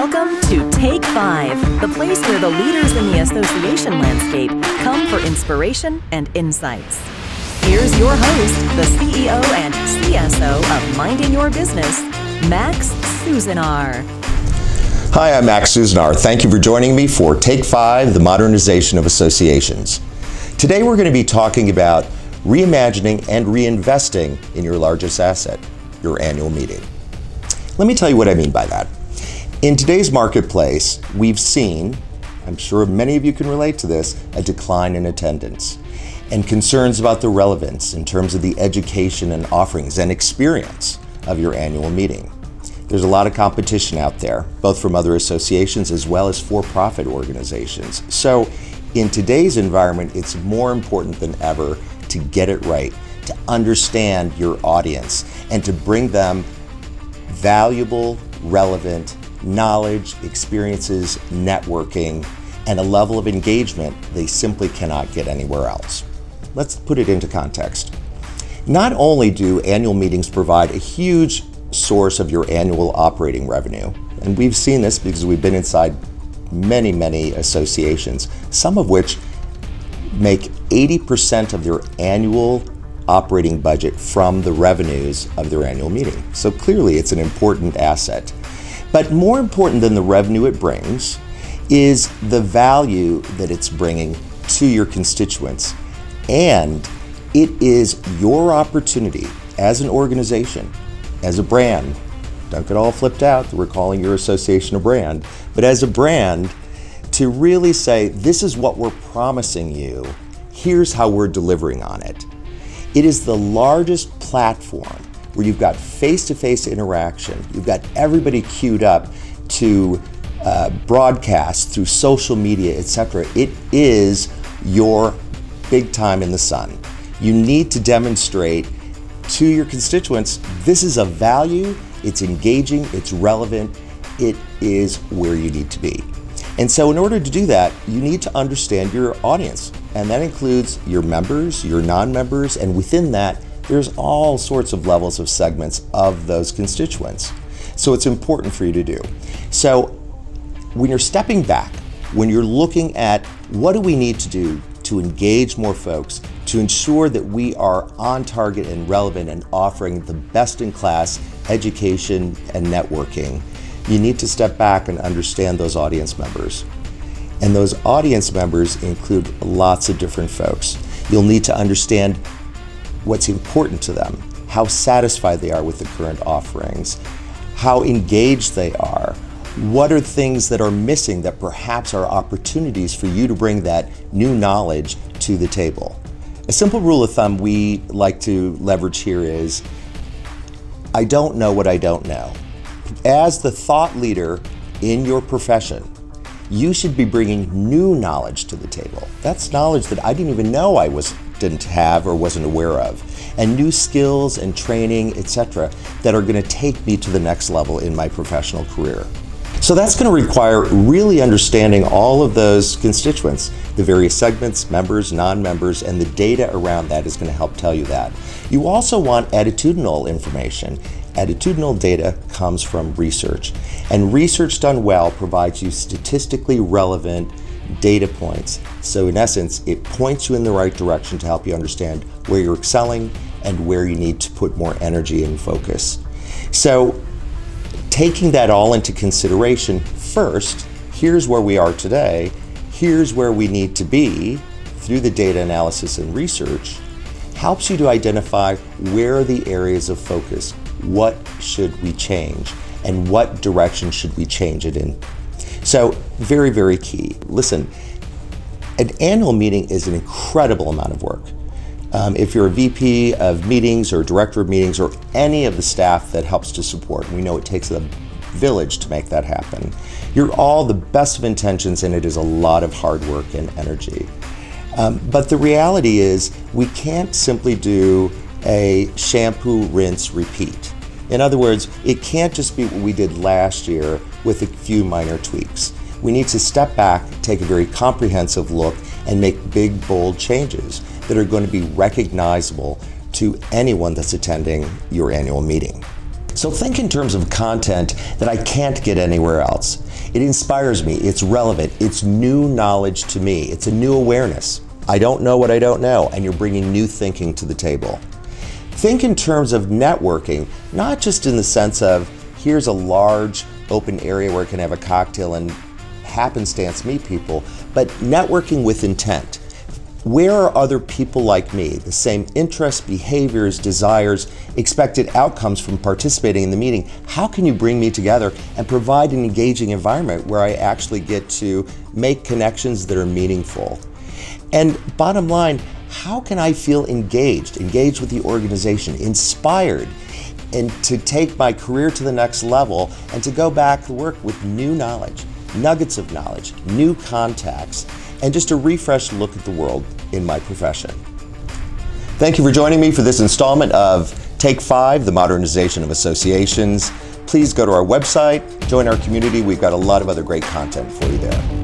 Welcome to Take 5, the place where the leaders in the association landscape come for inspiration and insights. Here's your host, the CEO and CSO of Minding Your Business, Max Susanar. Hi, I'm Max Susanar. Thank you for joining me for Take 5, the Modernization of Associations. Today we're going to be talking about reimagining and reinvesting in your largest asset, your annual meeting. Let me tell you what I mean by that. In today's marketplace, we've seen, I'm sure many of you can relate to this, a decline in attendance and concerns about the relevance in terms of the education and offerings and experience of your annual meeting. There's a lot of competition out there, both from other associations as well as for-profit organizations. So in today's environment, it's more important than ever to get it right, to understand your audience, and to bring them valuable, relevant knowledge, experiences, networking, and a level of engagement they simply cannot get anywhere else. Let's put it into context. Not only do annual meetings provide a huge source of your annual operating revenue, and we've seen this because we've been inside many associations, some of which make 80% of their annual operating budget from the revenues of their annual meeting. So clearly it's an important asset. But more important than the revenue it brings is the value that it's bringing to your constituents. And it is your opportunity as an organization, as a brand, don't get all flipped out that we're calling your association a brand, but as a brand, to really say, this is what we're promising you, here's how we're delivering on it. It is the largest platform where you've got face-to-face interaction, you've got everybody queued up to broadcast through social media, etc. It is your big time in the sun. You need to demonstrate to your constituents, this is a value, it's engaging, it's relevant, it is where you need to be. And so in order to do that, you need to understand your audience. And that includes your members, your non-members, and within that, there's all sorts of levels of segments of those constituents. So it's important for you to do. So when you're stepping back, when you're looking at what do we need to do to engage more folks, to ensure that we are on target and relevant and offering the best-in-class education and networking, you need to step back and understand those audience members. And those audience members include lots of different folks. You'll need to understand what's important to them, how satisfied they are with the current offerings, how engaged they are, what are things that are missing that perhaps are opportunities for you to bring that new knowledge to the table. A simple rule of thumb we like to leverage here is, I don't know what I don't know. As the thought leader in your profession, you should be bringing new knowledge to the table. That's knowledge that I didn't even know I didn't have or wasn't aware of, and new skills and training, etc., that are going to take me to the next level in my professional career. So that's going to require really understanding all of those constituents, the various segments, members, non-members, and the data around that is going to help tell you that. You also want attitudinal information. Attitudinal data comes from research, and research done well provides you statistically relevant data points. So in essence, it points you in the right direction to help you understand where you're excelling and where you need to put more energy and focus. So taking that all into consideration, first, here's where we are today, here's where we need to be through the data analysis and research, helps you to identify where are the areas of focus, what should we change, and what direction should we change it in. So very key. Listen, an annual meeting is an incredible amount of work. If you're a VP of meetings or director of meetings or any of the staff that helps to support, we know it takes a village to make that happen. You're all the best of intentions, and it is a lot of hard work and energy. But the reality is we can't simply do a shampoo, rinse, repeat. In other words, it can't just be what we did last year with a few minor tweaks. We need to step back, take a very comprehensive look, and make big, bold changes that are going to be recognizable to anyone that's attending your annual meeting. So think in terms of content that I can't get anywhere else. It inspires me, it's relevant, it's new knowledge to me, it's a new awareness. I don't know what I don't know, and you're bringing new thinking to the table. Think in terms of networking, not just in the sense of here's a large open area where I can have a cocktail and happenstance meet people, but networking with intent. Where are other people like me, the same interests, behaviors, desires, expected outcomes from participating in the meeting? How can you bring me together and provide an engaging environment where I actually get to make connections that are meaningful? And bottom line, how can I feel engaged with the organization, inspired, and to take my career to the next level and to go back to work with new knowledge, nuggets of knowledge, new contacts, and just a refreshed look at the world in my profession. Thank you for joining me for this installment of Take 5, the Modernization of Associations. Please go to our website, join our community. We've got a lot of other great content for you there.